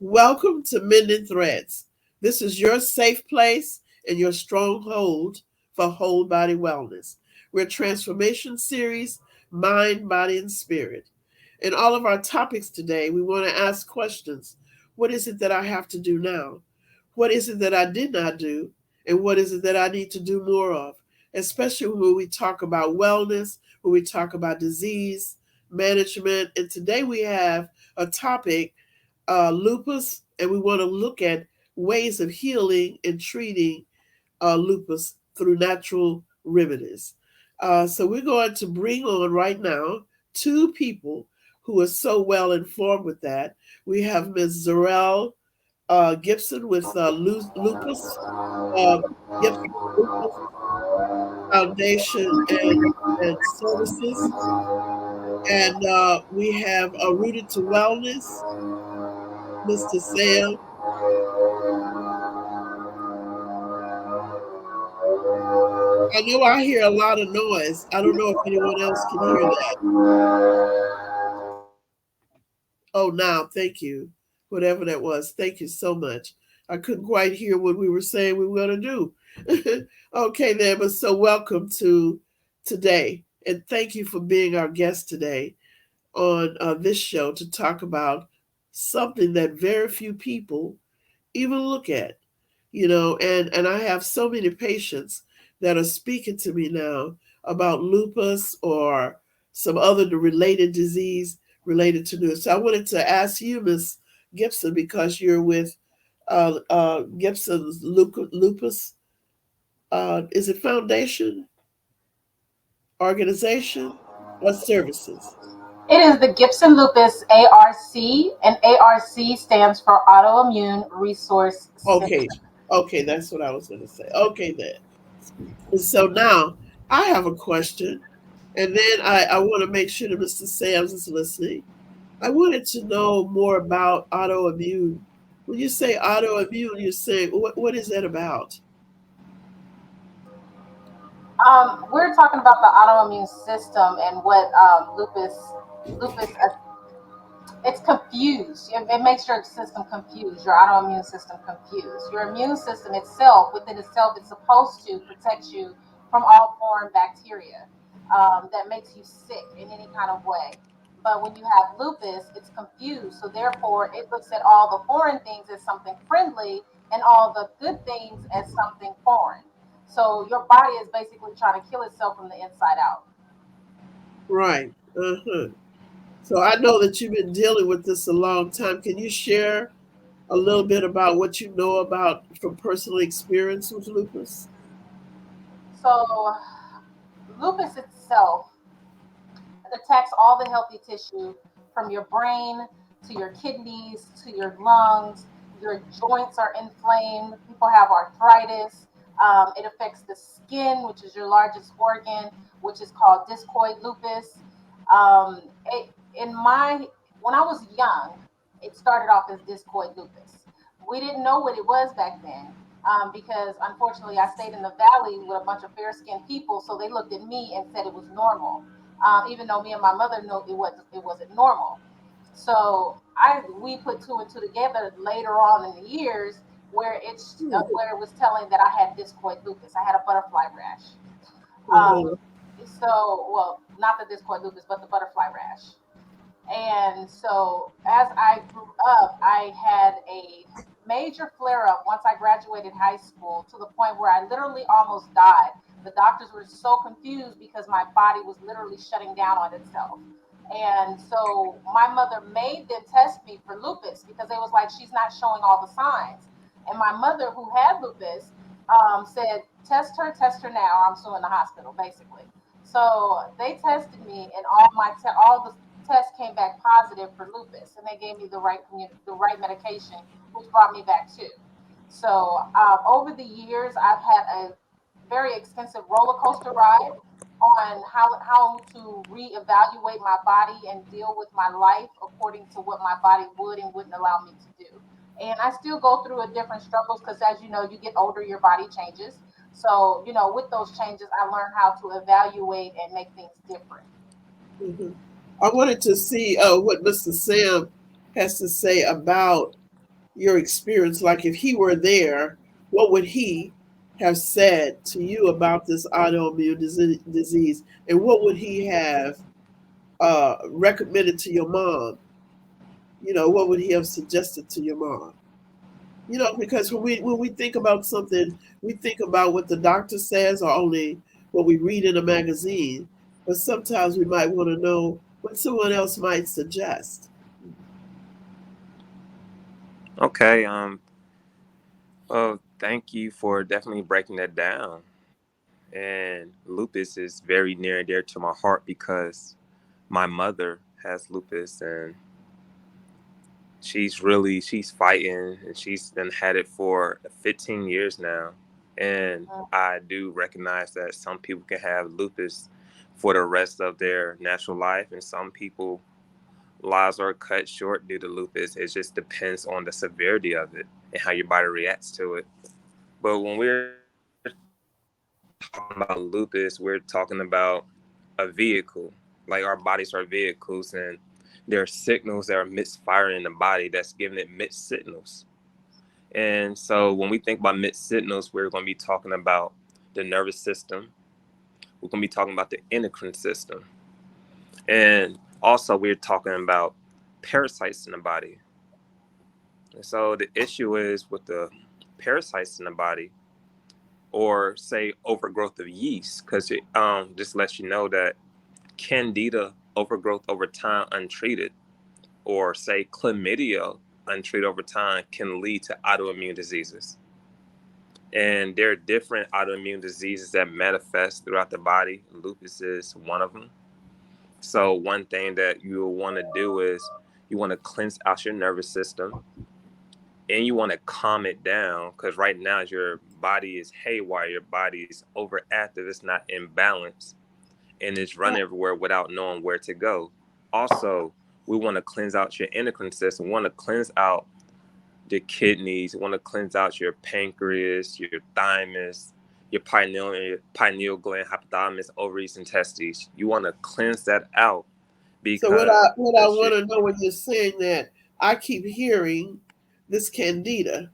Welcome to Mending Threads. This is your safe place and your stronghold for whole body wellness. We're a transformation series, mind, body, and spirit. In all of our topics today, we want to ask questions. What is it that I have to do now? What is it that I did not do? And what is it that I need to do more of? Especially when we talk about wellness, when we talk about disease management. And today we have a topic, lupus, and we want to look at ways of healing and treating lupus through natural remedies. So we're going to bring on right now two people who are so well informed with that. We have Ms. Zarel Gibson with Lupus, uh, Gibson Lupus Foundation and Services. And we have Rooted to Wellness, Mr. Sam. I know I hear a lot of noise. I don't know if anyone else can hear that. Oh, now, thank you. Whatever that was. Thank you so much. I couldn't quite hear what we were saying we were going to do. Okay, then, but so welcome to today. And thank you for being our guest today on this show to talk about something that very few people even look at, and I have so many patients that are speaking to me now about lupus or some other related disease related to this. So I wanted to ask you, Miss Gibson, because you're with Gibson's lupus, is it foundation, organization, or services? It is the Gibson Lupus ARC, and ARC stands for Autoimmune Resource Okay, Center. okay, that's what I was going to say. Okay, then. And so now I have a question, and then I want to make sure that Mr. Sams is listening. I wanted to know more about autoimmune. When you say autoimmune, you're saying what is that about? We're talking about the autoimmune system and what lupus it's confused. It makes your system confused, your autoimmune system confused. Your immune system itself, within itself, is supposed to protect you from all foreign bacteria that makes you sick in any kind of way. But when you have lupus, it's confused. So therefore, it looks at all the foreign things as something friendly and all the good things as something foreign. So your body is basically trying to kill itself from the inside out. Right. Uh-huh. So I know that you've been dealing with this a long time. Can you share a little bit about what you know about from personal experience with lupus? So lupus itself attacks all the healthy tissue from your brain to your kidneys to your lungs. Your joints are inflamed. People have arthritis. It affects the skin, which is your largest organ, which is called discoid lupus. In my When I was young, it started off as discoid lupus. We didn't know what it was back then. Because unfortunately, I stayed in the valley with a bunch of fair skinned people, so they looked at me and said it was normal, even though me and my mother knew it wasn't normal. So I we put two and two together later on in the years where it was telling that I had discoid lupus. I had a butterfly rash. Uh-huh. Well, not the discoid lupus, but the butterfly rash. And so as I grew up, I had a major flare up once I graduated high school to the point where I literally almost died. The doctors were so confused because my body was literally shutting down on itself. And so my mother made them test me for lupus because they was like, she's not showing all the signs. And my mother, who had lupus, said, test her now, or I'm suing the hospital, basically. So they tested me, and all the test came back positive for lupus, and they gave me the right medication, which brought me back too. So over the years, I've had a very extensive roller coaster ride on how to reevaluate my body and deal with my life according to what my body would and wouldn't allow me to do. And I still go through a different struggles because, as you know, you get older, your body changes. So, with those changes, I learned how to evaluate and make things different. Mhm. I wanted to see what Mr. Sam has to say about your experience, like if he were there, what would he have said to you about this autoimmune disease, and what would he have recommended to your mom? What would he have suggested to your mom? Because when we think about something, we think about what the doctor says or only what we read in a magazine. But sometimes we might want to know what someone else might suggest. Okay. Well, thank you for definitely breaking that down. And lupus is very near and dear to my heart because my mother has lupus, and she's fighting, and she's been had it for 15 years now. And I do recognize that some people can have lupus for the rest of their natural life, and some people lives are cut short due to lupus. It just depends on the severity of it and how your body reacts to it. But when we're talking about lupus, we're talking about a vehicle. Like our bodies are vehicles, and there are signals that are misfiring in the body that's giving it mixed signals. And so when we think about mixed signals, we're going to be talking about the nervous system. We're going to be talking about the endocrine system. And also, we're talking about parasites in the body. And so the issue is with the parasites in the body, or say overgrowth of yeast, because it just lets you know that candida overgrowth over time untreated, or say chlamydia untreated over time, can lead to autoimmune diseases. And there are different autoimmune diseases that manifest throughout the body. Lupus is one of them. So one thing that you will want to do is you want to cleanse out your nervous system, and you want to calm it down, because right now your body is haywire, your body is overactive, it's not in balance, and it's running everywhere without knowing where to go. Also, we want to cleanse out your endocrine system. We want to cleanse out your kidneys. We want to cleanse out your pancreas, your thymus, your pineal gland, hypothalamus, ovaries, and testes. You want to cleanse that out So what I because want to know when you're saying that, I keep hearing this candida.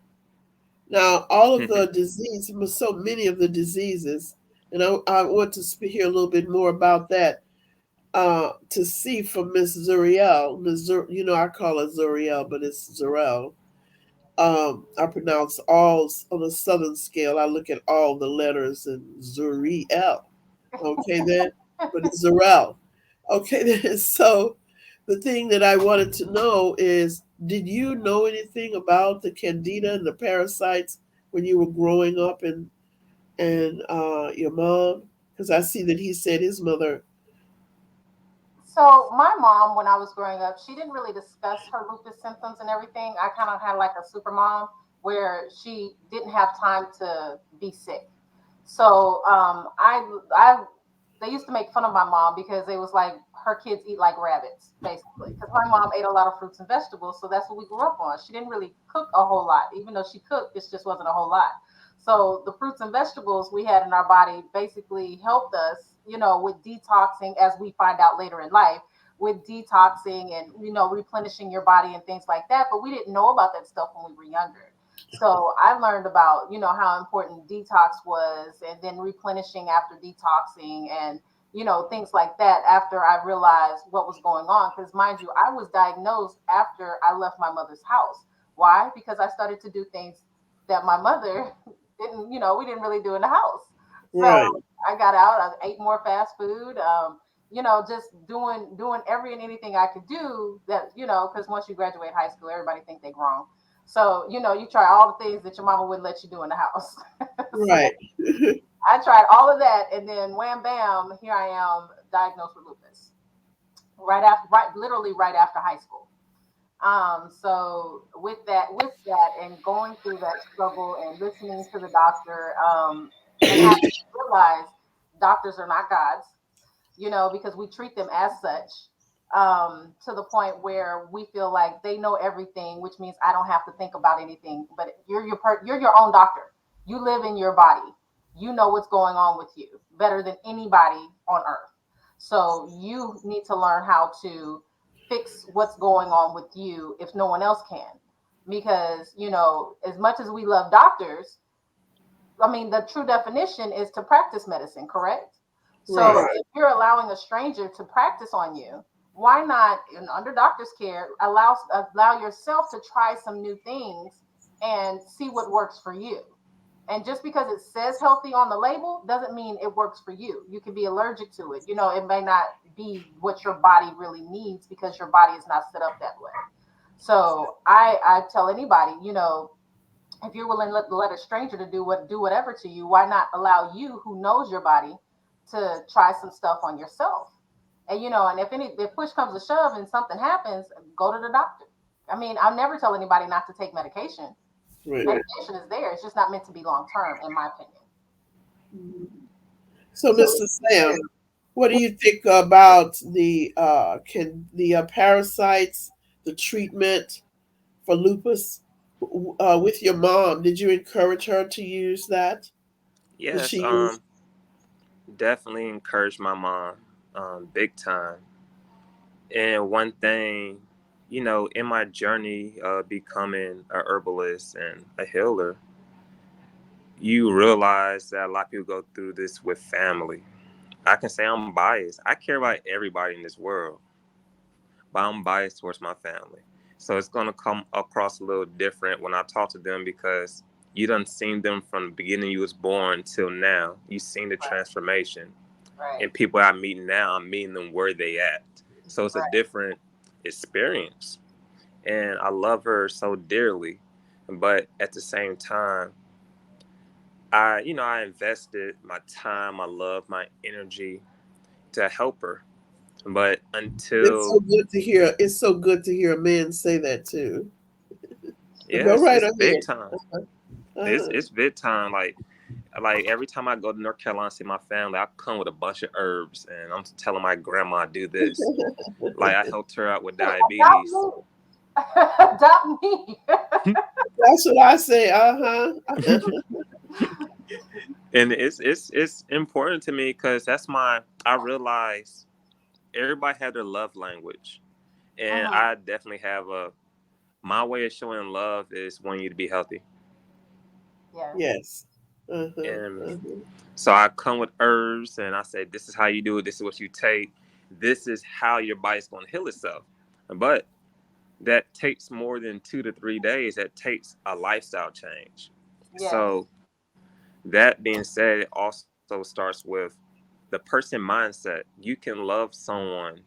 Now, all of the disease, so many of the diseases, and I want to hear a little bit more about that. To see from Miss Zuriel, I call her Zuriel, but it's Zuriel. I pronounce all on a southern scale. I look at all the letters in Zuriel. Okay, then, but it's Zuriel. Okay, then. So, the thing that I wanted to know is, did you know anything about the candida and the parasites when you were growing up, and your mom? Because I see that he said his mother. So my mom, when I was growing up, she didn't really discuss her lupus symptoms and everything. I kind of had like a super mom where she didn't have time to be sick. So they used to make fun of my mom because it was like her kids eat like rabbits, basically. Because my mom ate a lot of fruits and vegetables, so that's what we grew up on. She didn't really cook a whole lot, even though she cooked, it just wasn't a whole lot. So the fruits and vegetables we had in our body basically helped us, with detoxing, as we find out later in life, with detoxing and replenishing your body and things like that. But we didn't know about that stuff when we were younger. So I learned about, how important detox was, and then replenishing after detoxing, and things like that after I realized what was going on. Because mind you, I was diagnosed after I left my mother's house. Why? Because I started to do things that my mother didn't, we didn't really do in the house. So Right, I got out, I ate more fast food, just doing every and anything I could do that, because once you graduate high school, everybody think they grown. So, you try all the things that your mama wouldn't let you do in the house. So right. I tried all of that, and then wham bam, here I am diagnosed with lupus. Literally right after high school. So with that, and going through that struggle and listening to the doctor, and having to realize doctors are not gods, because we treat them as such, to the point where we feel like they know everything, which means I don't have to think about anything. But you're your own doctor. You live in your body. You know what's going on with you better than anybody on earth. So you need to learn how to fix what's going on with you if no one else can. because, as much as we love doctors, I mean, the true definition is to practice medicine, correct? So Right. Right. if you're allowing a stranger to practice on you, why not, under doctor's care, allow yourself to try some new things and see what works for you? And just because it says healthy on the label doesn't mean it works for you. You can be allergic to it. It may not be what your body really needs because your body is not set up that way. So I tell anybody, if you're willing to let a stranger to do whatever to you, why not allow you, who knows your body, to try some stuff on yourself? And and if push comes to shove and something happens, go to the doctor. I mean, I'll never tell anybody not to take medication. Right. Medication is there. It's just not meant to be long term, in my opinion. So, Mr. Sam, what do you think about the parasites, the treatment for lupus with your mom? Did you encourage her to use that? Did Yes. she use? Definitely encourage my mom, big time. And one thing, in my journey of becoming a herbalist and a healer, you realize that a lot of people go through this with family. I can say I'm biased. I care about everybody in this world, but I'm biased towards my family. So it's gonna come across a little different when I talk to them because you done seen them from the beginning you was born till now. You seen the Right, transformation. right, And people I meet now, I'm meeting them where they at. So it's a right. different experience. And I love her so dearly. But at the same time, I invested my time, my love, my energy to help her. But It's so until, good to hear. It's so good to hear a man say that too. yeah, Go right it's big ahead. time. It's Uh-huh. it's big time. Like every time I go to North Carolina to see my family, I come with a bunch of herbs, and I'm telling my grandma do this. Like I helped her out with Adopt diabetes. me. Adopt me. That's what I say. Uh huh. And it's important to me because I realize everybody have their love language, and Mhm. I definitely have my way of showing love is wanting you to be healthy. Yes. Yes. Uh huh. And Uh-huh. so I come with herbs and I say, this is how you do it, this is what you take, this is how your body's going to heal itself. But that takes more than 2 to 3 days. That takes a lifestyle change. Yes. So that being said, it also starts with the person mindset. You can love someone,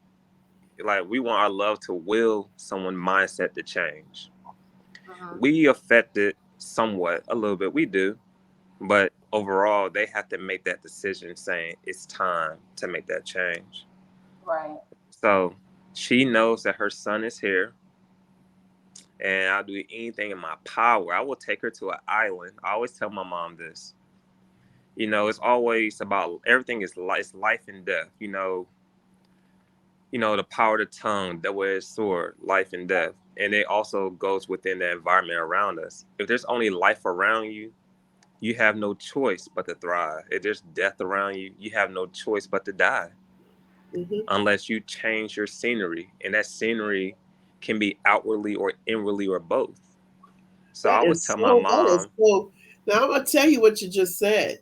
like we want our love to will someone mindset to change. Mhm. We affect it somewhat, a little bit, we do, but overall they have to make that decision saying it's time to make that change. Right. So she knows that her son is here, and I'll do anything in my power. I will take her to an island. I always tell my mom this. It's always about everything is life, it's life and death. The power of the tongue, double-edged sword, life and death. And it also goes within the environment around us. If there's only life around you, you have no choice but to thrive. If there's death around you, you have no choice but to die Hmm. unless you change your scenery. And that scenery can be outwardly or inwardly or both. So I That would is tell my so. That is mom, so. Now I'm gonna tell you what you just said.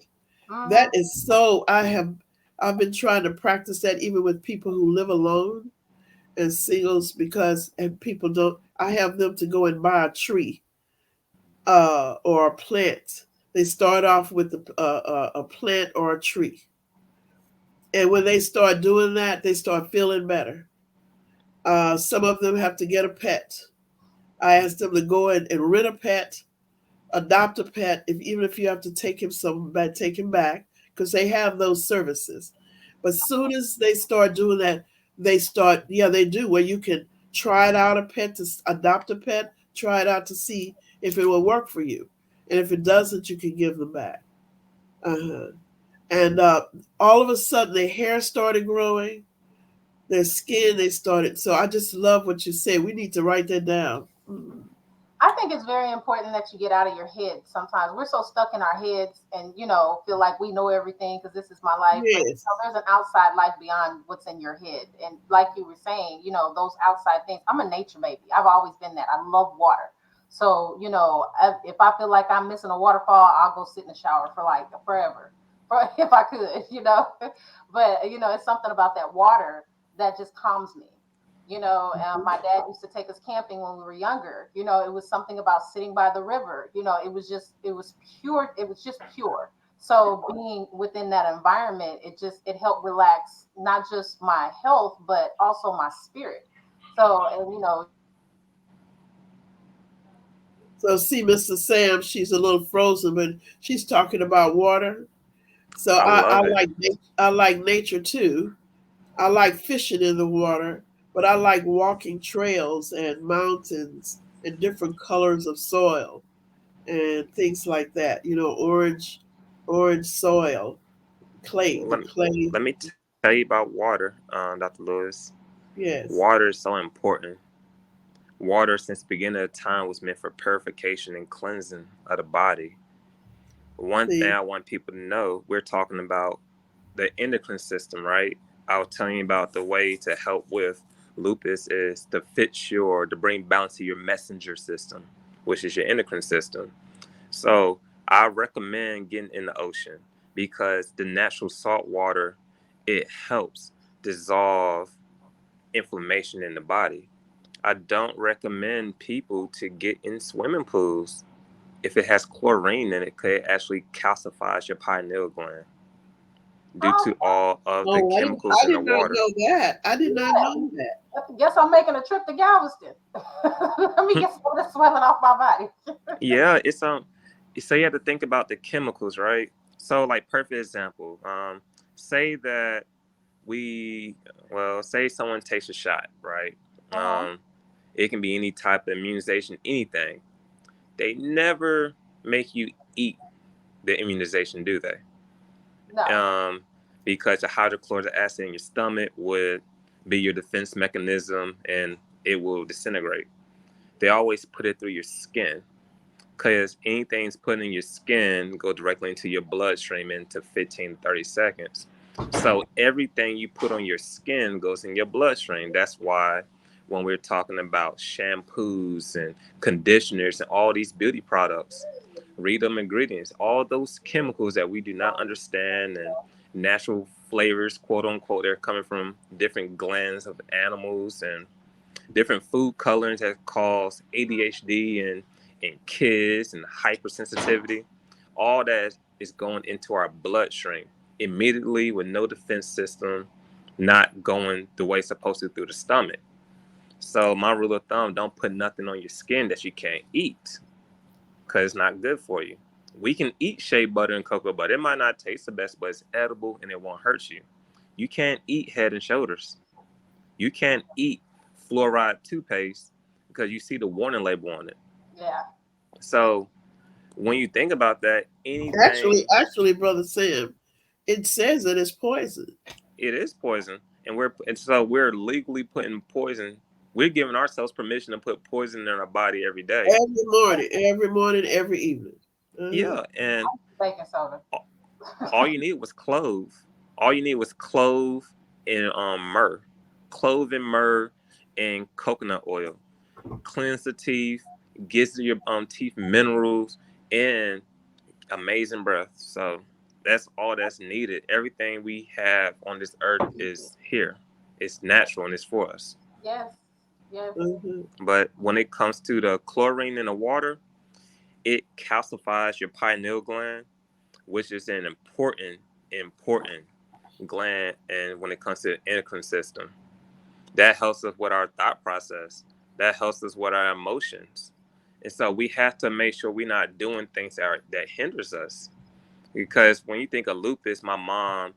That Mhm. is so. I've been trying to practice that even with people who live alone and singles because and people don't. I have them to go and buy a tree or a plant. They start off with a plant or a tree, and when they start doing that, they start feeling better. Some of them have to get a pet. I asked them to go and rent a pet, adopt a pet, even if you have to take him back, because they have those services. But soon as they start doing that, yeah, they do, where you can try it out a pet to adopt a pet, try it out to see if it will work for you. And if it doesn't, you can give them back. Uh-huh. And all of a sudden, their hair started growing, their skin, they started. So I just love what you said. We need to write that down. Mhm. I think it's very important that you get out of your head. Sometimes we're so stuck in our heads and feel like we know everything because this is my life. But Yes. there's an outside life beyond what's in your head. And like you were saying, those outside things. I'm a nature baby. I've always been that. I love water. So, if I feel like I'm missing a waterfall, I'll go sit in the shower for like forever, if I could, But, it's something about that water that just calms me. My dad used to take us camping when we were younger. It was something about sitting by the river. It was pure. It was just pure. So being within that environment, it helped relax not just my health, but also my spirit. So, and So see, Mr. Sam, she's a little frozen, but she's talking about water. So I I love it. like I like nature too. I like fishing in the water, but I like walking trails and mountains and different colors of soil and things like that. Orange soil, clay, the Let, clay. let me tell you about water, Dr. Lewis. Yes. Water is so important. Water, since the beginning of time, was meant for purification and cleansing of the body. One thing See, I want people to know, we're talking about the endocrine system, right? I was telling you about the way to help with lupus is to fix your, to bring balance to your messenger system, which is your endocrine system. So I recommend getting in the ocean because the natural salt water, it helps dissolve inflammation in the body. I don't recommend people to get in swimming pools if it has chlorine in it, 'cause it actually calcifies your pineal gland due oh, to all of the oh, chemicals I in the did not water. know that. I did not yeah. know that. I guess I'm making a trip to Galveston. Let me get some of this swelling off my body. Yeah, it's so you have to think about the chemicals, right? So like perfect example, say that we say someone takes a shot, right? Uh-huh. Um, it can be any type of immunization, anything. They never make you eat the immunization, do they? No. um, because the hydrochloric acid in your stomach would be your defense mechanism and it will disintegrate. They always put it through your skin because anything's put in your skin go directly into your bloodstream into 15 30 seconds. So everything you put on your skin goes in your bloodstream. That's why when we're talking about shampoos and conditioners and all these beauty products, read them ingredients, all those chemicals that we do not understand and natural flavors, quote unquote, they're coming from different glands of animals and different food colorings that cause ADHD and kids and hypersensitivity. All that is going into our bloodstream immediately with no defense system, not going the way it's supposed to through the stomach. So my rule of thumb, don't put nothing on your skin that you can't eat because it's not good for you. We can eat shea butter and cocoa butter. It might not taste the best, but it's edible and it won't hurt you. You can't eat Head and Shoulders. You can't eat fluoride toothpaste because you see the warning label on it. Yeah. So when you think about that, anything, Actually, brother Sam, it says that it's poison it is poison, and so we're legally putting poison. We're giving ourselves permission to put poison in our body every day. every morning, every evening. Uh-huh. Yeah, and Baking soda. all you need was clove. All you need was clove and myrrh, clove and myrrh, and coconut oil. Cleanse the teeth, gives your teeth minerals, and amazing breath. So that's all that's needed. Everything we have on this earth is here. It's natural and it's for us. Yes. Yes. Uh-huh. But when it comes to the chlorine in the water, it calcifies your pineal gland, which is an important gland. And when it comes to the endocrine system, that helps us with our thought process. That helps us with our emotions. And so we have to make sure we're not doing things that hinders us. Because when you think of lupus, my mom,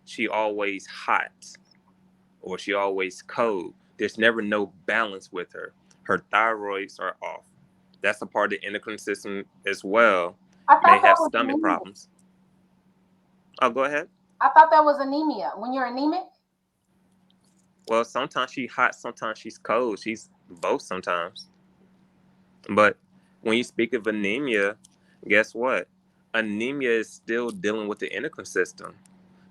she always hot or she always cold. There's never no balance with her. Her thyroids are off. That's a part of the endocrine system as well. I May thought that have was stomach anemia. problems. Oh, go ahead. I thought that was anemia. When you're anemic. Well, sometimes she's hot, sometimes she's cold. She's both sometimes. But when you speak of anemia, guess what? Anemia is still dealing with the endocrine system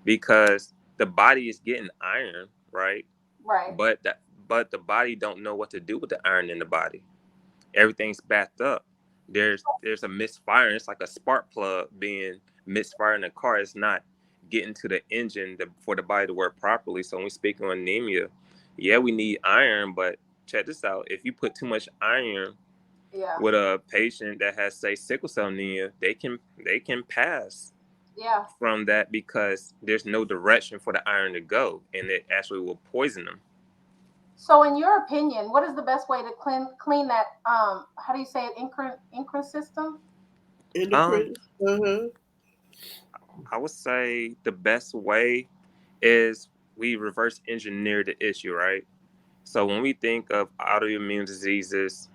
because the body is getting iron, right? Right. But the body don't know what to do with the iron in the body. everything's backed up. There's a misfire. It's like a spark plug being misfired in a car. It's not getting to the engine for the body to work properly. So when we speak on anemia, yeah, we need iron, but check this out. If you put too much iron Yeah. with a patient that has, say, sickle cell anemia, they can pass Yeah. from that because there's no direction for the iron to go, and it actually will poison them. So, in your opinion, what is the best way to clean that? How do you say it? Incre system. Um, Endocrine. Uh-huh. I would say the best way is we reverse engineer the issue, right? So when we think of autoimmune diseases,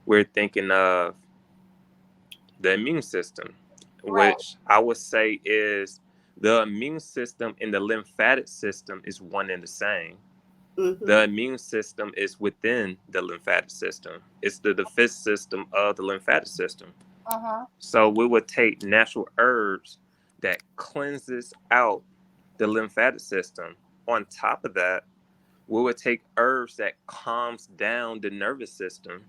we're thinking of the immune system, Right. which I would say is the immune system and the lymphatic system is one and the same. The Uh-huh. immune system is within the lymphatic system. It's the defense system of the lymphatic system. Uh huh. So we would take natural herbs that cleanses out the lymphatic system. On top of that, we would take herbs that calms down the nervous system.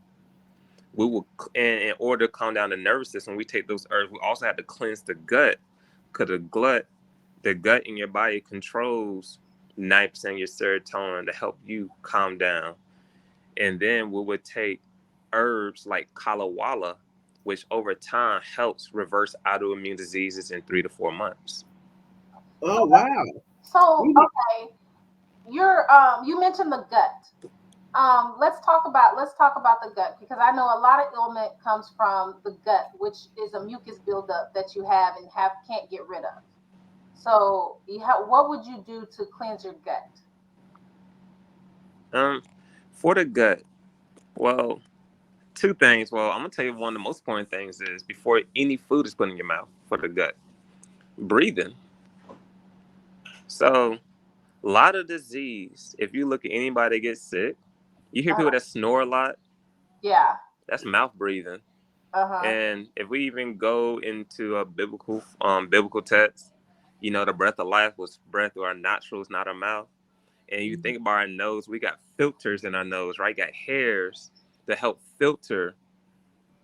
We will, in order to calm down the nervous system, we take those herbs. We also have to cleanse the gut, because the gut in your body controls 90% of your serotonin to help you calm down. And then we would take herbs like kalawala, which over time helps reverse autoimmune diseases in 3 to 4 months. Oh, wow. So, We need, okay, you mentioned the gut. Let's talk about the gut, because I know a lot of ailment comes from the gut, which is a mucus buildup that you have and have can't get rid of. So, what would you do to cleanse your gut? Um, for the gut, well, two things. Well, I'm gonna tell you one of the most important things is before any food is put in your mouth for the gut, breathing. So, a lot of disease. If you look at anybody that gets sick, you hear Uh, people that snore a lot. yeah. That's mouth breathing. Uh huh. And if we even go into a biblical text, the breath of life was breath through our nostrils, not our mouth. And you think about our nose, we got filters in our nose, right? Got hairs to help filter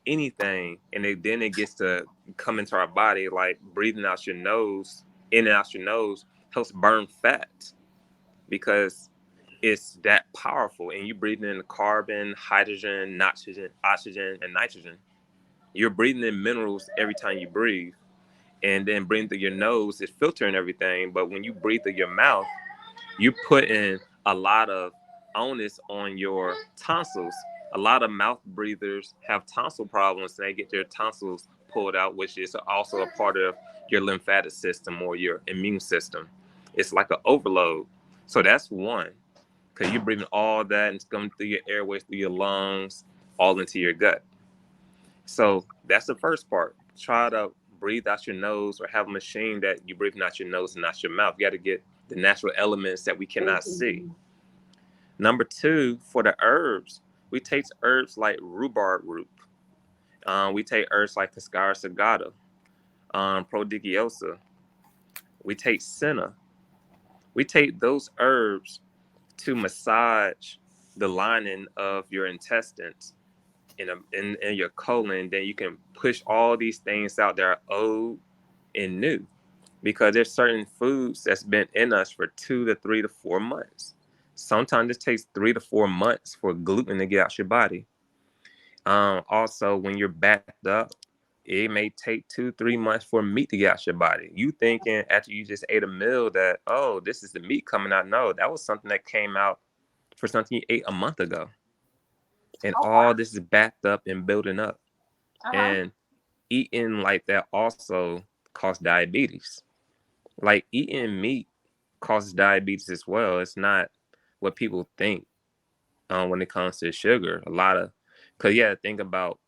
anything, and then it gets to come into our body. Like breathing out your nose, in and out your nose, helps burn fat because it's that powerful. And you breathing in carbon, hydrogen, nitrogen, oxygen, and nitrogen. You're breathing in minerals every time you breathe. And then breathing through your nose is filtering everything. But when you breathe through your mouth, you put in a lot of onus on your tonsils. A lot of mouth breathers have tonsil problems and they get their tonsils pulled out, which is also a part of your lymphatic system or your immune system. It's like an overload. So that's one, because you're breathing all that and it's coming through your airways, through your lungs, all into your gut. So that's the first part. Try to breathe out your nose or have a machine that you breathe out your nose and not your mouth. You got to get the natural elements that we cannot see. mhm. Number two, for the herbs, we take herbs like rhubarb root. We take herbs like Cascara sagata, prodigiosa. We take senna. We take those herbs to massage the lining of your intestines in your colon. Then you can push all these things out that are old and new, because there's certain foods that's been in us for 2 to 3 to 4 months. Sometimes it takes 3 to 4 months for gluten to get out your body. Also, when you're backed up, it may take 2, 3 months for meat to get out your body. You thinking after you just ate a meal that, oh, this is the meat coming out. No, that was something that came out for something you ate a month ago. And Oh all wow. this is backed up and building up. Uh huh. And eating like that also causes diabetes. Like eating meat causes diabetes as well. It's not what people think when it comes to sugar. A lot of, because yeah, think about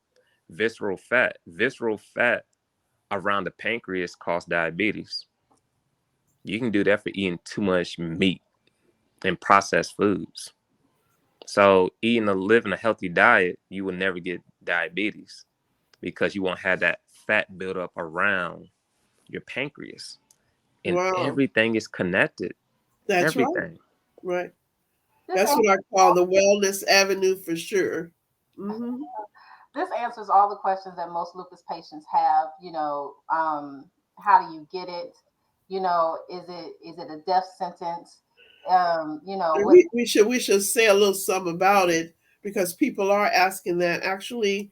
visceral fat. Visceral fat around the pancreas causes diabetes. You can do that for eating too much meat and processed foods. So living a healthy diet, you will never get diabetes because you won't have that fat build up around your pancreas. And Wow. everything is connected. That's right. Everything. Right. This That's ain't what I call the wellness avenue for sure. Hmm. This answers all the questions that most lupus patients have. How do you get it? Is it a death sentence? And What? we should say a little something about it because people are asking that. Actually,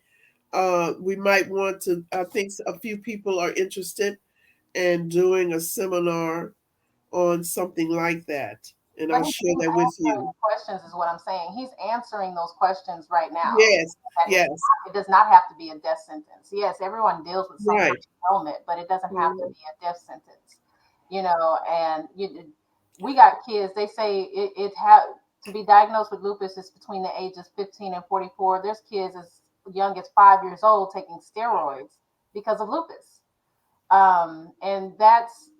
we might want to. I think a few people are interested in doing a seminar on something like that, and But I'll he's share that with answering you. the questions, is what I'm saying. He's answering those questions right now. Yes, That yes, it does not have to be a death sentence. Yes, everyone deals with some kind right. of ailment, but it doesn't have to Mhm. be a death sentence. And we got kids. They say it have to be diagnosed with lupus is between the ages 15 and 44. There's kids as young as 5 years old taking steroids because of lupus. And that's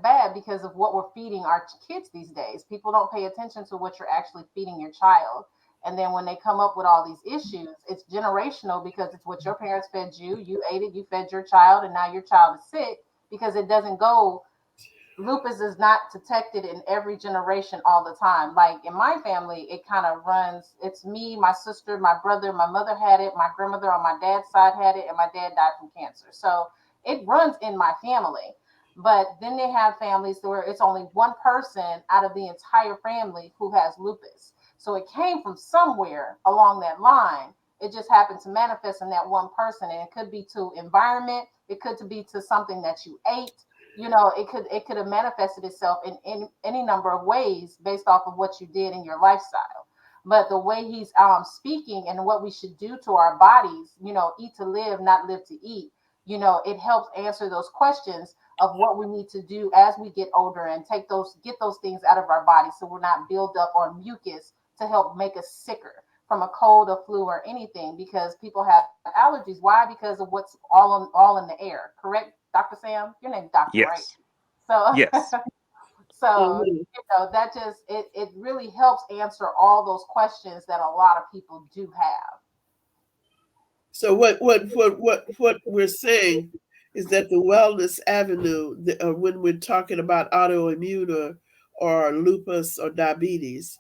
bad because of what we're feeding our kids these days. People don't pay attention to what you're actually feeding your child, and then when they come up with all these issues, it's generational because it's what your parents fed you. You ate it, you fed your child, and now your child is sick because it doesn't go. Lupus is not detected in every generation all the time. Like in my family, it kind of runs. It's me, my sister, my brother. My mother had it. My grandmother on my dad's side had it, and my dad died from cancer. So it runs in my family. But then they have families where it's only one person out of the entire family who has lupus. So it came from somewhere along that line. It just happened to manifest in that one person, and it could be to environment. It could be to something that you ate. It could have manifested itself in any number of ways based off of what you did in your lifestyle. But the way he's speaking and what we should do to our bodies, eat to live, not live to eat, it helps answer those questions of what we need to do as we get older and get those things out of our body so we're not build up on mucus to help make us sicker from a cold, a flu, or anything, because people have allergies. Why? Because of what's all in the air. Correct, Dr. Sam? Your name's Doctor, right? Yes. So, Yes. so Mhm. that just it really helps answer all those questions that a lot of people do have. So what we're saying is that the wellness avenue, when we're talking about autoimmune or lupus or diabetes,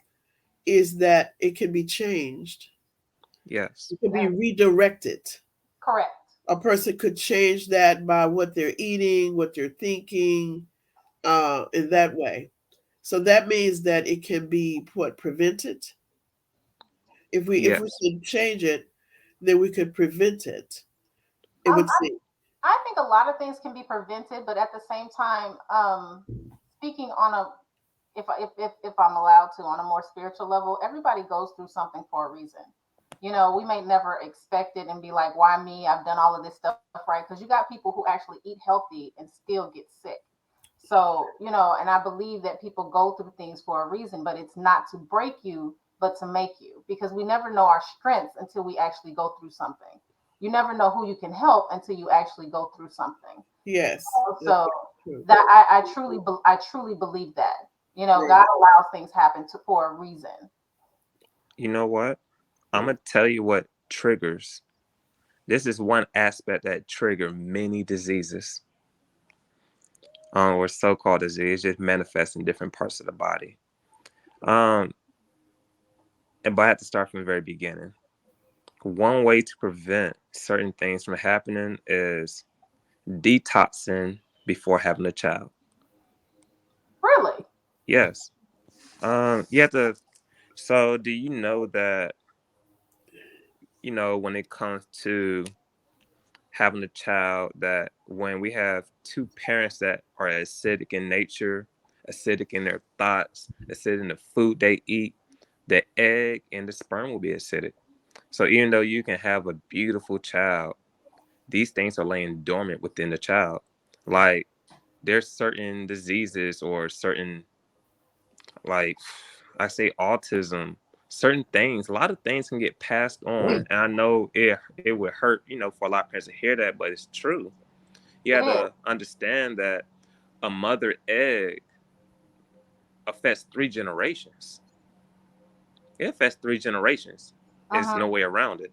is that it can be changed. Yes. It can be Yes, redirected. correct. A person could change that by what they're eating, what they're thinking, in that way. So that means that it can be prevented. If we Yes. can change it, then we could prevent it. It Um, would seem. I think a lot of things can be prevented, but at the same time, speaking on a if I'm allowed to, on a more spiritual level, everybody goes through something for a reason. We may never expect it and be like, "Why me? I've done all of this stuff right." Because you got people who actually eat healthy and still get sick. So, and I believe that people go through things for a reason, but it's not to break you, but to make you, because we never know our strengths until we actually go through something. You never know who you can help until you actually go through something. Yes, that's So true. that I truly believe that. Right. God allows things happen for a reason. You know what? I'm gonna tell you what triggers. This is one aspect that trigger many diseases, or so-called disease, just manifest in different parts of the body. Um, but I have to start from the very beginning. One way to prevent certain things from happening is detoxing before having a child. Really? Yes. You have to. So, do you know that, when it comes to having a child, that when we have two parents that are acidic in nature, acidic in their thoughts, acidic in the food they eat, the egg and the sperm will be acidic. So, even though you can have a beautiful child, these things are laying dormant within the child. Like, there's certain diseases or certain, like, I say autism, certain things, a lot of things can get passed on. And I know it would hurt, for a lot of parents to hear that, but it's true. You It have is. to understand that a mother egg affects 3 generations. It affects 3 generations. There's Uh-huh. no way around it.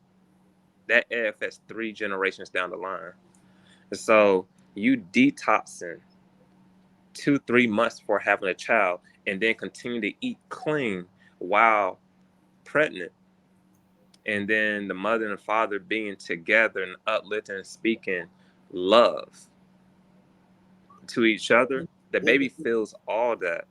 That egg affects 3 generations down the line. And so you detoxing 2, 3 months before having a child and then continue to eat clean while pregnant and then the mother and father being together and uplifting and speaking love to each other, the baby feels all that.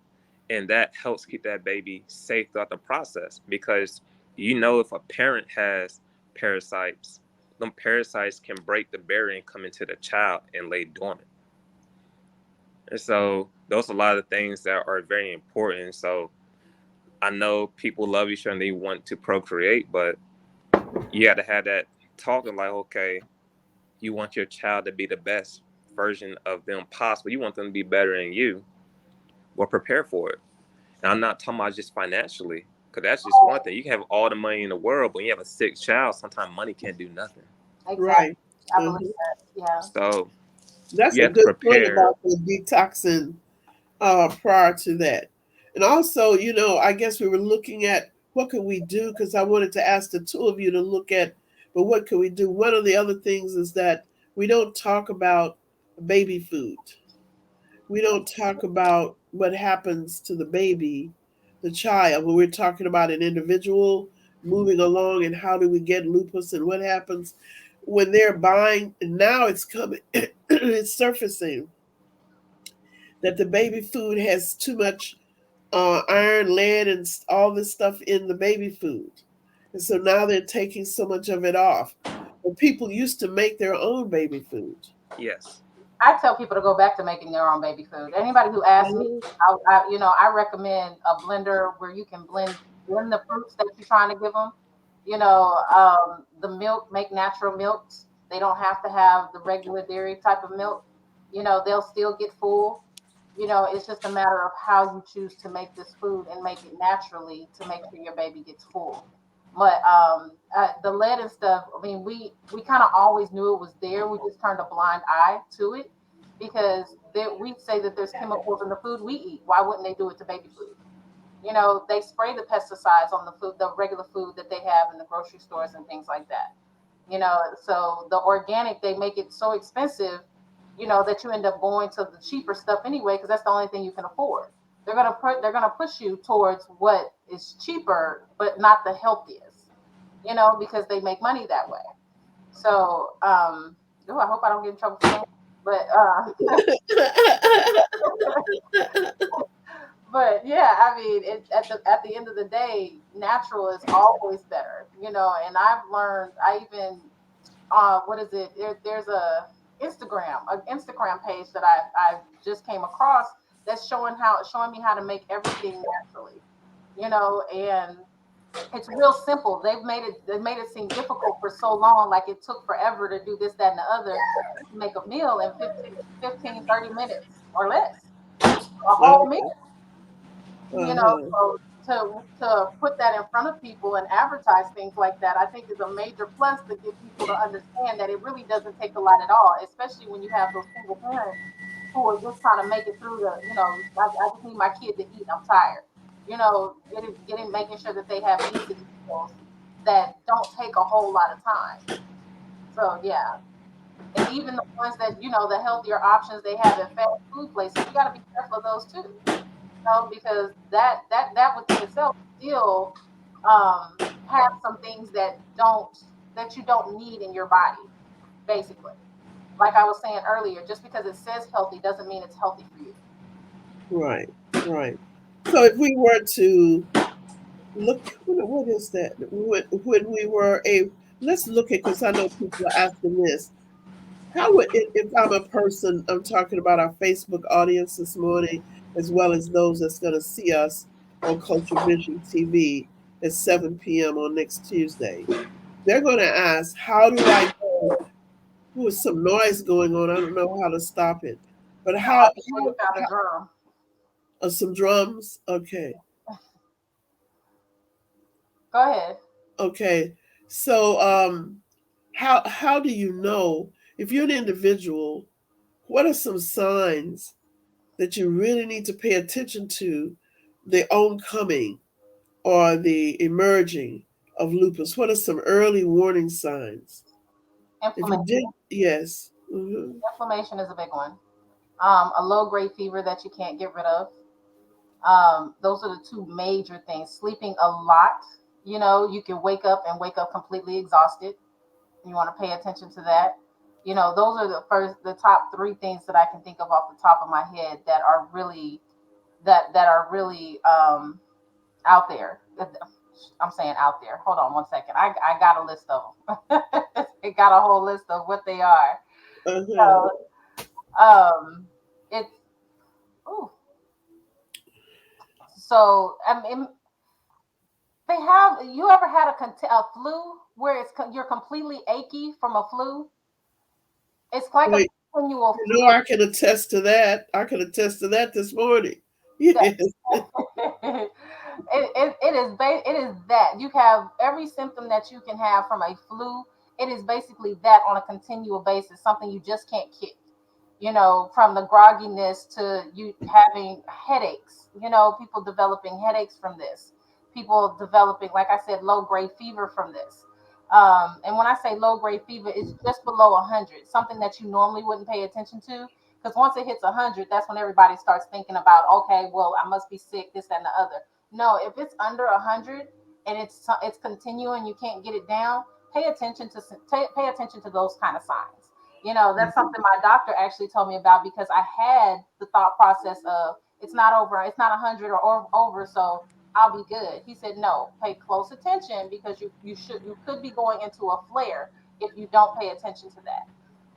And that helps keep that baby safe throughout the process. Because if a parent has parasites, them parasites can break the barrier and come into the child and lay dormant. And so those are a lot of things that are very important. So I know people love each other and they want to procreate, but you got to have that talk of like, okay, you want your child to be the best version of them possible. You want them to be better than you. Well, prepare for it. And I'm not talking about just financially, because that's just one thing. You can have all the money in the world, but when you have a sick child, sometimes money can't do nothing. Exactly. Right. I believe Mhm. that. Yeah. So That's you a have to good point prepare. about the detoxing prior to that. And also, I guess we were looking at what could we do, because I wanted to ask the two of you to look at, but what could we do? One of the other things is that we don't talk about baby food. We don't talk about what happens to the baby, the child, when we're talking about an individual moving along and how do we get lupus and what happens when they're buying. And now it's coming, it's surfacing that the baby food has too much iron, lead, and all this stuff in the baby food. And so now they're taking so much of it off. But people used to make their own baby food. Yes. I tell people to go back to making their own baby food. Anybody who asks me, Mhm. I recommend a blender where you can blend the fruits that you're trying to give them. The milk, make natural milks. They don't have to have the regular dairy type of milk. They'll still get full. It's just a matter of how you choose to make this food and make it naturally to make sure your baby gets full. But the lead and stuff, I mean, we kind of always knew it was there. We just turned a blind eye to it because we say that there's chemicals in the food we eat. Why wouldn't they do it to baby food? They spray the pesticides on the food, the regular food that they have in the grocery stores and things like that. So the organic, they make it so expensive, that you end up going to the cheaper stuff anyway, because that's the only thing you can afford. They're gonna push you towards what is cheaper, but not the healthiest, because they make money that way. So, I hope I don't get in trouble for saying, but but yeah, I mean, at the end of the day, natural is always better, And I've learned. I even what is it? There's an Instagram page that I just came across that's showing me how to make everything naturally, and it's real simple. They made it seem difficult for so long, like it took forever to do this, that, and the other. You can make a meal in 15, 30 minutes or less, a whole meal. Uh-huh. So to put that in front of people and advertise things like that, I think is a major plus to get people to understand that it really doesn't take a lot at all, especially when you have those single parents who are just trying to make it through I just need my kid to eat. I'm tired. Making sure that they have decent meals that don't take a whole lot of time. So yeah, and even the ones that the healthier options they have at fast food places, you got to be careful of those too. Because that within itself still have some things that you don't need in your body, basically. Like I was saying earlier, just because it says healthy doesn't mean it's healthy for you. Right, right. So if we were to look, what is that? When we were let's look at, because I know people are asking this. How would, if I'm a person, I'm talking about our Facebook audience this morning, as well as those that's going to see us on Culture Vision TV at 7 p.m. on next Tuesday. They're going to ask, how do I go? With some noise going on, I don't know how to stop it. But I just know you found a drum. some drums? Okay. Go ahead. Okay. So how do you know if you're an individual, what are some signs that you really need to pay attention to the oncoming or the emerging of lupus? What are some early warning signs? If you Inflammation. did, yes. Hmm. Inflammation is a big one. A low grade fever that you can't get rid of. Those are the two major things. Sleeping a lot. You can wake up completely exhausted. You want to pay attention to that. Those are the top three things that I can think of off the top of my head that are really out there. I'm saying out there. Hold on one second. I got a list of them. I got a whole list of what they are. Uh-huh. So it's ooh. So I mean, they have. You ever had a flu where you're completely achy from a flu? It's like a Wait, continual you know, flow. I can attest to that. I can attest to that this morning. Yes. It is that you have every symptom that you can have from a flu. It is basically that on a continual basis, something you just can't kick. From the grogginess to you having headaches. People developing headaches from this. People developing, like I said, low grade fever from this. And when I say low grade fever, it's just below 100, something that you normally wouldn't pay attention to. Because once it hits 100, that's when everybody starts thinking about, okay, well, I must be sick, this, that, and the other. No, if it's under 100 and it's continuing, you can't get it down. Pay attention to those kind of signs. That's something my doctor actually told me about because I had the thought process of it's not 100 or over, so I'll be good. He said, no, pay close attention because you could be going into a flare if you don't pay attention to that.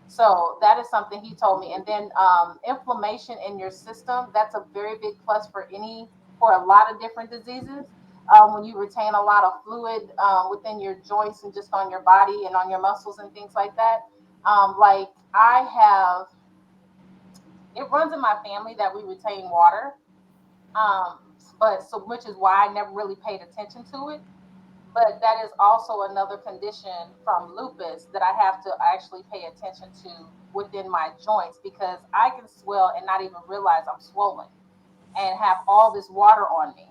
So that is something he told me. And then inflammation in your system, that's a very big plus for a lot of different diseases. When you retain a lot of fluid within your joints and just on your body and on your muscles and things like that. Like I have, it runs in my family that we retain water. Um, but so which is why I never really paid attention to it. But that is also another condition from lupus that I have to actually pay attention to within my joints because I can swell and not even realize I'm swollen and have all this water on me.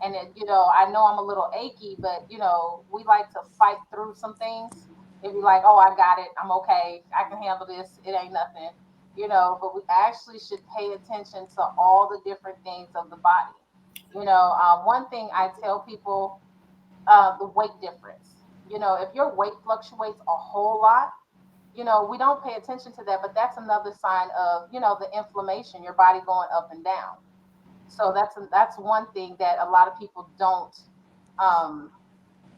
And I know I'm a little achy, but we like to fight through some things. If you're like, oh, I got it, I'm okay, I can handle this, it ain't nothing, but we actually should pay attention to all the different things of the body. One thing I tell people, the weight difference. If your weight fluctuates a whole lot, we don't pay attention to that, but that's another sign of, the inflammation, your body going up and down. So that's one thing that a lot of people don't um,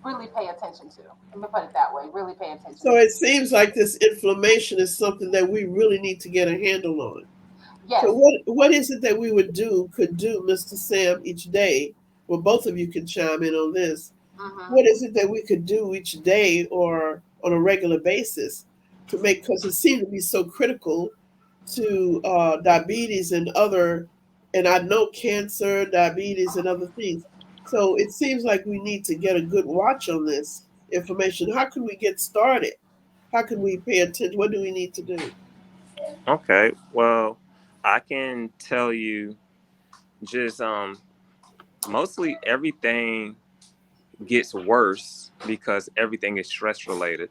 really pay attention to. Let me put it that way. Really pay attention So to. it seems like this inflammation is something that we really need to get a handle on. So Yes. what is it that we could do, Mr. Sam, each day? Well, both of you can chime in on this. Hmm. What is it that we could do each day or on a regular basis to make, because it seems to be so critical to diabetes and other, and I know cancer, diabetes, and other things. So it seems like we need to get a good watch on this information. How can we get started? How can we pay attention? What do we need to do? Okay, well, I can tell you just mostly everything gets worse because everything is stress related.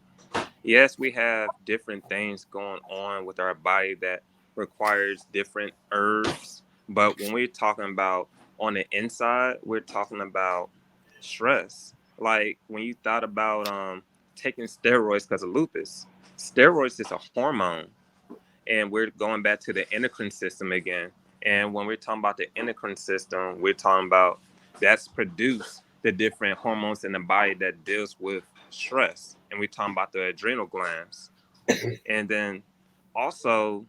Yes, we have different things going on with our body that requires different herbs, but when we're talking about on the inside, we're talking about stress. Like when you thought about taking steroids because of lupus, steroids is a hormone, and we're going back to the endocrine system again. And when we're talking about the endocrine system, we're talking about that's produced the different hormones in the body that deals with stress. And we're talking about the adrenal glands. And then also,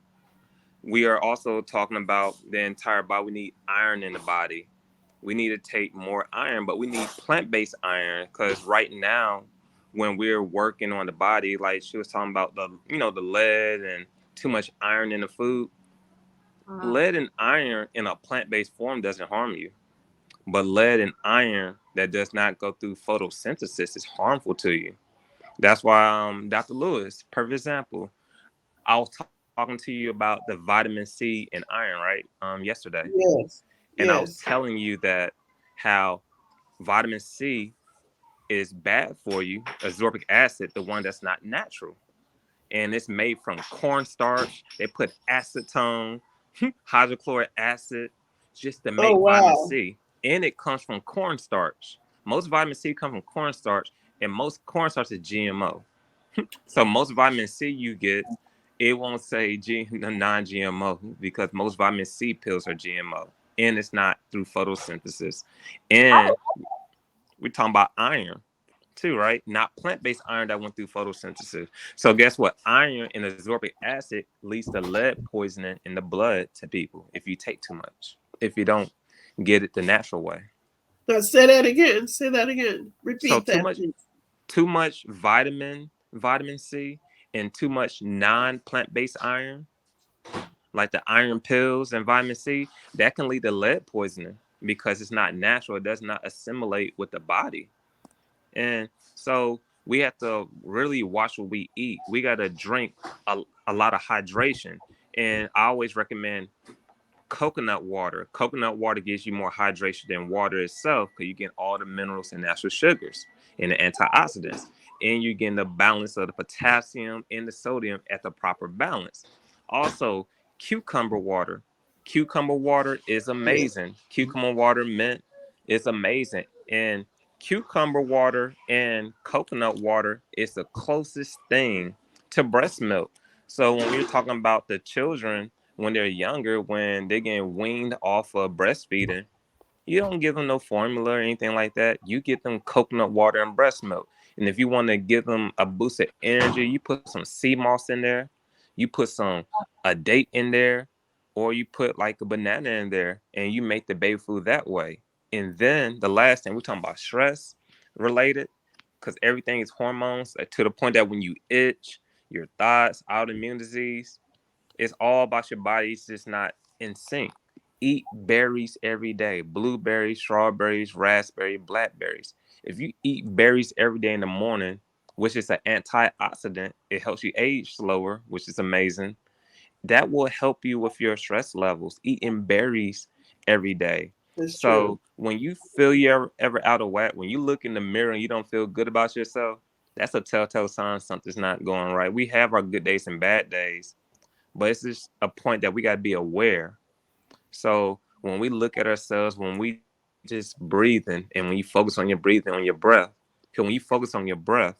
we are also talking about the entire body. We need iron in the body. We need to take more iron, but we need plant-based iron because right now, when we're working on the body, like she was talking about the lead and too much iron in the food. Hmm. Lead and iron in a plant-based form doesn't harm you, but lead and iron that does not go through photosynthesis is harmful to you. That's why Dr. Lewis, perfect example. I was talking to you about the vitamin C and iron, right? Yesterday, Yes, and I was yes. telling you that how vitamin C is bad for you, ascorbic acid, the one that's not natural. And it's made from cornstarch. They put acetone, hydrochloric acid, just to Oh, make vitamin wow. C. And it comes from cornstarch. Most vitamin C come from cornstarch, and most cornstarch is GMO. So most vitamin C you get, it won't say non-GMO because most vitamin C pills are GMO, and it's not through photosynthesis. And we're talking about iron too, right? Not plant-based iron that went through photosynthesis. So guess what? Iron and ascorbic acid leads to lead poisoning in the blood to people if you take too much, if you don't get it the natural way. Now say that again. Say that again. So Repeat that, please. too much vitamin C, and too much non-plant-based iron, like the iron pills and vitamin C, that can lead to lead poisoning because it's not natural. It does not assimilate with the body. And so we have to really watch what we eat. We got to drink a lot of hydration. And I always recommend coconut water. Coconut water gives you more hydration than water itself because you get all the minerals and natural sugars and the antioxidants. And you're getting the balance of the potassium and the sodium at the proper balance. Also, cucumber water. Cucumber water is Yeah. amazing. Cucumber water mint is amazing. And cucumber water and coconut water is the closest thing to breast milk. So when we're talking about the children, when they're younger, when they're getting weaned off of breastfeeding, you don't give them no formula or anything like that. You get them coconut water and breast milk. And if you want to give them a boost of energy, you put some sea moss in there, you put a date in there, or you put like a banana in there, and you make the baby food that way. And then the last thing, we're talking about stress related, because everything is hormones to the point that when you itch, your thoughts, autoimmune disease, it's all about your body. It's just not in sync. Eat berries every day: blueberries, strawberries, raspberry, blackberries. If you eat berries every day in the morning, which is an antioxidant, it helps you age slower, which is amazing. That will help you with your stress levels. Eating berries every day. That's true. So when you feel you're ever out of whack, when you look in the mirror and you don't feel good about yourself, that's a telltale sign something's not going right. We have our good days and bad days, but it's just a point that we got to be aware. So when we look at ourselves, when we just breathing, and when you focus on your breathing, on your breath, because when you focus on your breath,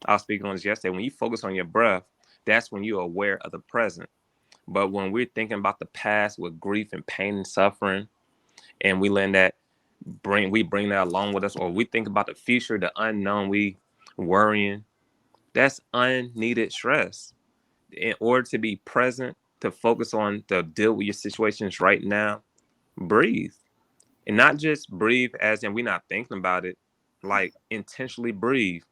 I was speaking on this yesterday, when you focus on your breath, that's when you're aware of the present. But when we're thinking about the past with grief and pain and suffering, and we let that we bring that along with us, or we think about the future, the unknown, we worrying, that's unneeded stress. In order to be present, to focus on, to deal with your situations right now, breathe. And not just breathe as in we're not thinking about it, like intentionally breathe.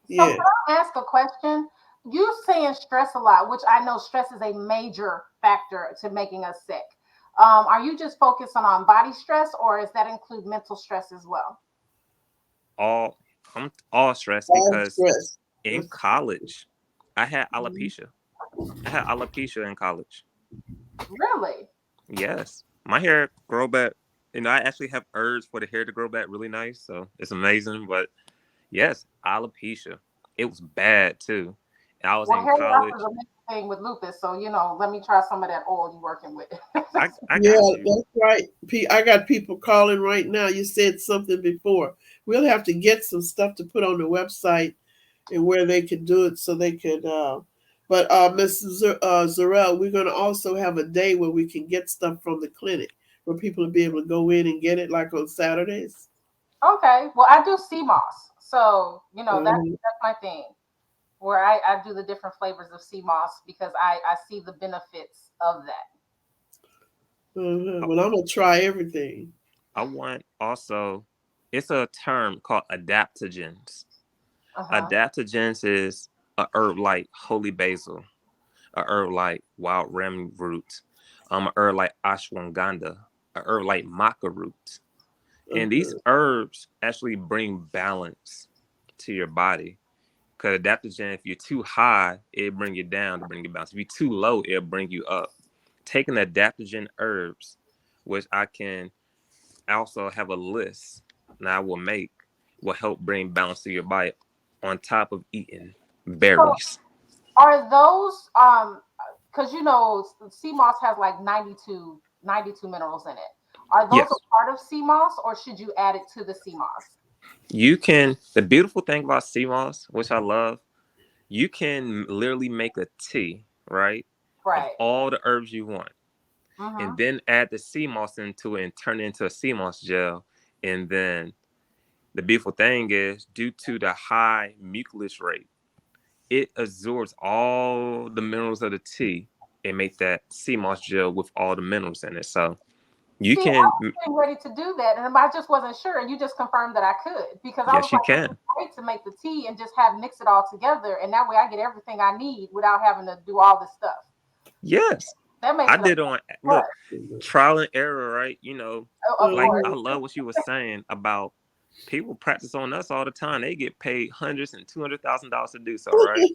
So Yeah. can I ask a question? You saying stress a lot, which I know stress is a major factor to making us sick. Are you just focusing on body stress, or does that include mental stress as well? All I'm all stressed All because stress. in college I had Mhm. alopecia. I had alopecia in college. Really? Yes. My hair grow back. I actually have herbs for the hair to grow back really nice. So it's amazing. But yes, alopecia. It was bad too. And I was Well, in hair loss is college. a big thing with lupus, so let me try some of that oil you working with. I Yeah, got you. that's right. I got people calling right now. You said something before. We'll have to get some stuff to put on the website and where they could do it so they could. But Ms. Zarel, we're going to also have a day where we can get stuff from the clinic where people will be able to go in and get it, like on Saturdays. Okay. Well, I do sea moss, so Uh-huh. that's my thing. Where I do the different flavors of sea moss because I see the benefits of that. Uh-huh. I, Well, I'm going to try everything. I want also, it's a term called adaptogens. Uh huh. Adaptogens is a herb like holy basil, a herb like wild ram root, a herb like ashwagandha, a herb like maca root. And these Uh-huh. herbs actually bring balance to your body. Because adaptogen, if you're too high, it'll bring you down to bring you balance. If you're too low, it'll bring you up. Taking adaptogen herbs, which I can also have a list and I will make, will help bring balance to your body on top of eating So berries. are those because sea moss has like 92 minerals in it. Are those Yes. a part of sea moss, or should you add it to the sea moss? You can, the beautiful thing about sea moss, which I love, you can literally make a tea, right, of Right. all the herbs you want, and Mm-hmm. then add the sea moss into it and turn it into a sea moss gel. And then the beautiful thing is, due to the high mucilage rate, it absorbs all the minerals of the tea and make that sea moss gel with all the minerals in it. So you See, I was can, getting ready to do that, and I just wasn't sure, and you just confirmed that I could, because I was yes, you like, this is can. great to make the tea and just have mix it all together, and that way I get everything I need without having to do all this stuff. Yes. That makes I it a did on, plus. look, trial and error, right? Of Like course. I love what you were saying about people practice on us all the time. They get paid hundreds and $200,000 to do so, right?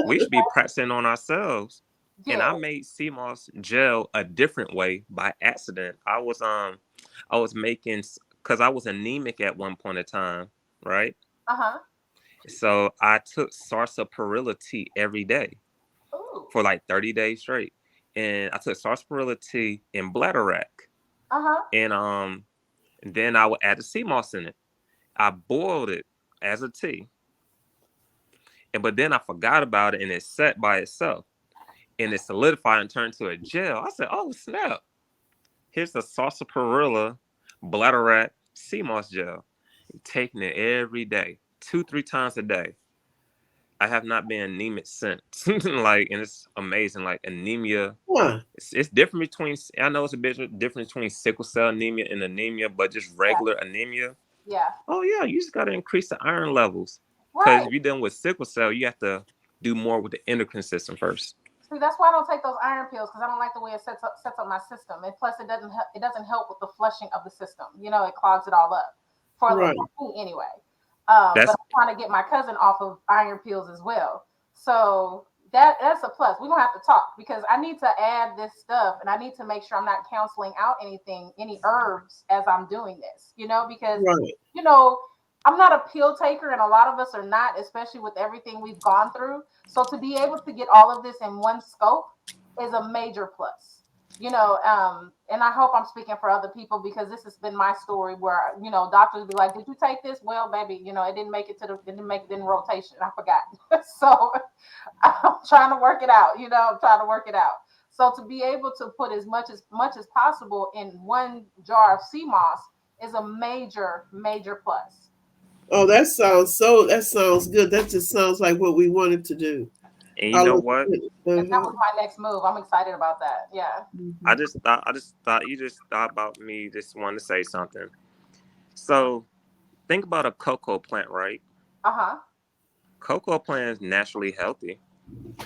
We should be practicing on ourselves. And Yeah. I made CMOS gel a different way by accident. I was making, because I was anemic at one point in time, right? Uh-huh. So I took sarsaparilla tea every day Ooh. for like 30 days straight. And I took sarsaparilla tea and bladderwrack. Uh-huh. And then I would add the sea moss in it. I boiled it as a tea, and but then I forgot about it, and it set by itself, and it solidified and turned to a gel. I said, "Oh snap! Here's the sarsaparilla bladderwrack sea moss gel." Taking it every day, 2, 3 times a day. I have not been anemic since. Like, and it's amazing. Like anemia, Huh. it's different between. I know it's a bit different between sickle cell anemia and anemia, but just Yeah. regular anemia. Yeah. Oh yeah, you just got to increase the iron levels. Because Right. if you're dealing with sickle cell, you have to do more with the endocrine system first. See, that's why I don't take those iron pills, because I don't like the way it sets up my system, and plus it doesn't help with the flushing of the system. It clogs it all up for Right. me anyway. But That's I'm trying to get my cousin off of iron pills as well. So that's a plus. We're gonna have to talk, because I need to add this stuff, and I need to make sure I'm not counseling out any herbs as I'm doing this. Because Right. you know I'm not a pill taker, and a lot of us are not, especially with everything we've gone through. So to be able to get all of this in one scope is a major plus. And I hope I'm speaking for other people, because this has been my story where, doctors be like, "Did you take this?" Well, baby, it didn't make it didn't make it in rotation. I forgot. So I'm trying to work it out. I'm trying to work it out. So to be able to put as much as possible in one jar of sea moss is a major, major plus. Oh, that sounds good. That just sounds like what we wanted to do. and you I'll know look what? at it. And that Uh-huh. was my next move. I'm excited about that. Yeah. Mhm. I just thought you just thought about me. Just wanted to say something. So think about a cocoa plant, right? Uh huh. Cocoa plant is naturally healthy,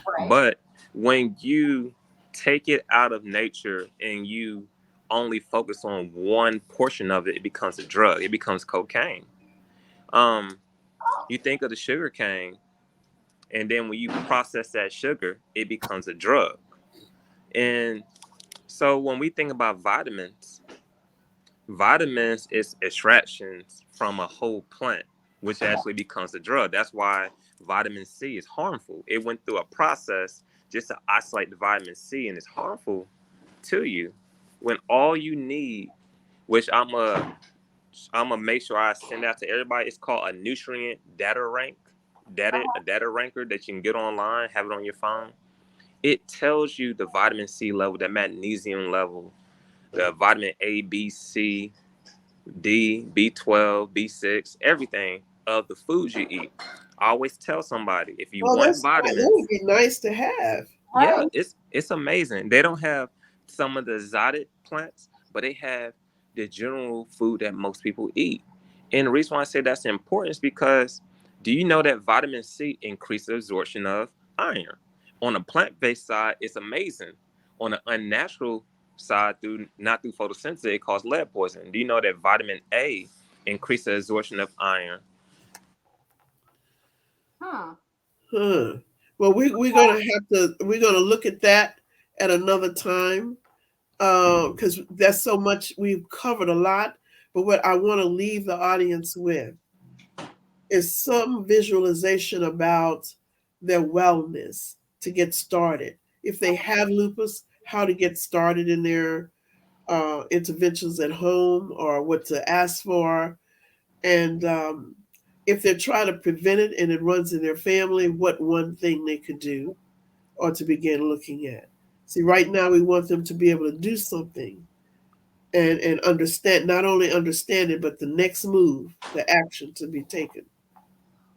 Right. but when you take it out of nature and you only focus on one portion of it, it becomes a drug. It becomes cocaine. Um, Oh. you think of the sugar cane, and then when you process that sugar, it becomes a drug. And so when we think about vitamins is extractions from a whole plant, which actually becomes a drug. That's why vitamin C is harmful. It went through a process just to isolate the vitamin C, and it's harmful to you. When all you need, which I'm gonna make sure I send out to everybody, it's called a nutrient data rank, a Uh-huh. data ranker that you can get online, have it on your phone. It tells you the vitamin C level, the magnesium level, the vitamin A, B, C, D, B12, B6, everything of the foods you eat. I always tell somebody, if you Oh, want that would vitamins, be nice to have. yeah, Right. it's amazing. They don't have some of the exotic plants, but they have the general food that most people eat. And the reason why I say that's important is because, do you know that vitamin C increases absorption of iron? On a plant-based side, it's amazing. On an unnatural side, through not through photosynthesis, it causes lead poisoning. Do you know that vitamin A increases absorption of iron? Hmm. Huh. Well, we're gonna look at that at another time, because that's so much. We've covered a lot, but what I want to leave the audience with is some visualization about their wellness to get started. If they have lupus, how to get started in their interventions at home or what to ask for. And if they're trying to prevent it and it runs in their family, what one thing they could do or to begin looking at. See, right now we want them to be able to do something and understand, not only understand it, but the next move, the action to be taken.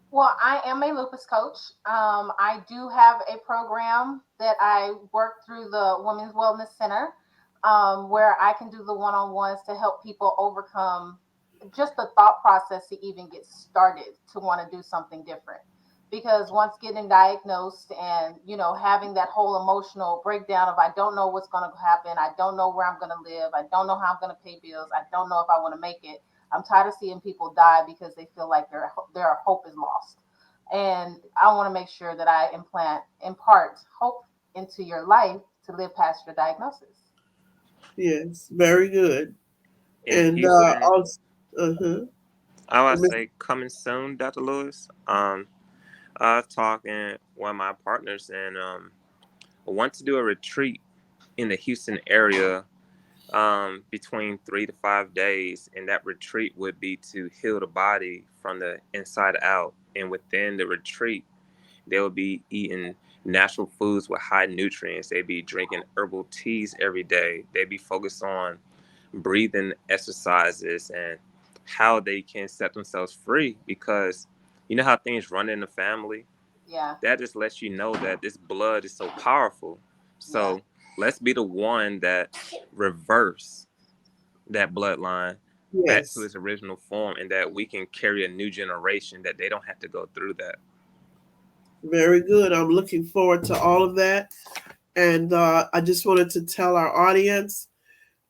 Well, I am a lupus coach. I do have a program that I work through the Women's Wellness Center, where I can do the one on ones to help people overcome just the thought process to even get started to want to do something different. Because once getting diagnosed and having that whole emotional breakdown of I don't know what's going to happen, I don't know where I'm going to live, I don't know how I'm going to pay bills, I don't know if I want to make it. I'm tired of seeing people die because they feel like their hope is lost. And I want to make sure that I impart hope into your life to live past your diagnosis. Yes, very good. In And Houston, also, uh-huh. I would And Miss- say coming soon, Dr. Lewis. I was talking with one of my partners and I want to do a retreat in the Houston area between 3 to 5 days, and that retreat would be to heal the body from the inside out. And within the retreat, they'll be eating natural foods with high nutrients. They'd be drinking herbal teas every day. They'd be focused on breathing exercises and how they can set themselves free, because you know how things run in the family. Yeah, That just lets you know that this blood is so powerful. yeah, So let's be the one that reverse that bloodline back to yes, its original form, and that we can carry a new generation that they don't have to go through that. very good. I'm looking forward to all of that. And I just wanted to tell our audience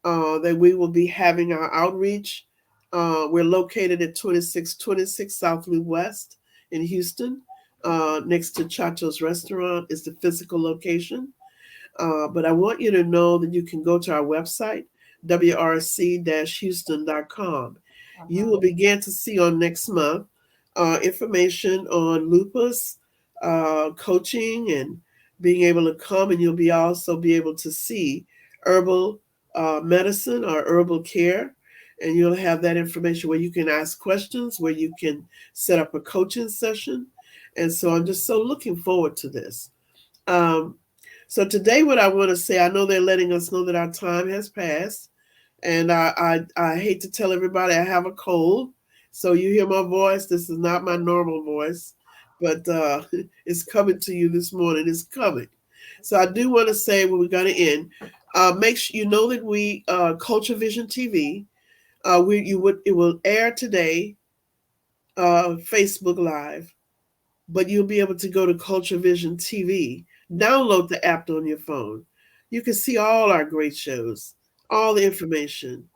that we will be having our outreach. We're located at 2626 South Loop West in Houston, next to Chacho's Restaurant is the physical location. But I want you to know that you can go to our website, wrc-houston.com. You will uh-huh, begin to see on next month information on lupus, coaching, and being able to come, and you'll be also be able to see herbal medicine or herbal care. And you'll have that information where you can ask questions, where you can set up a coaching session. And so I'm just so looking forward to this. Um, so today, what I want to say, I know they're letting us know that our time has passed, and I hate to tell everybody I have a cold. So you hear my voice. This is not my normal voice, but it's coming to you this morning. It's coming. So I do want to say when we're going to end, make sure you know that we Culture Vision TV. It will air today, Facebook Live, but you'll be able to go to Culture Vision TV, download the app on your phone. You can see all our great shows, all the information.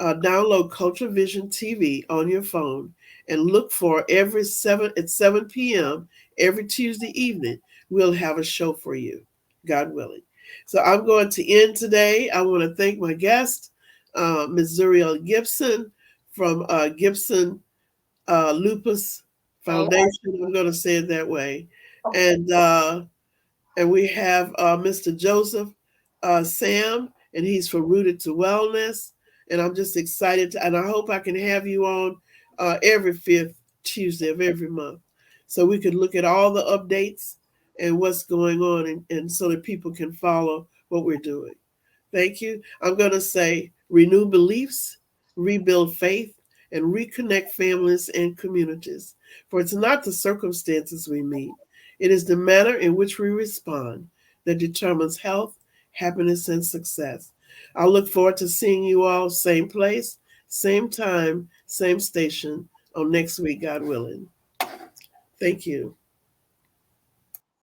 Download Culture Vision TV on your phone and look for every 7 p.m. every Tuesday evening. We'll have a show for you, God willing. So I'm going to end today. I want to thank my guest, Ms. Zuriel Gibson from Gibson Lupus A Foundation. I'm going to say it that way, and we have Mr. Joseph Sam, and he's from Rooted to Wellness. And I'm just excited, and I hope I can have you on every fifth Tuesday of every month, so we could look at all the updates and what's going on, and so that people can follow what we're doing. Thank you. I'm going to say renew beliefs, rebuild faith, and reconnect families and communities. For it's not the circumstances we meet, it is the manner in which we respond that determines health, happiness, and success. I look forward to seeing you all, same place, same time, same station on next week, God willing. Thank you.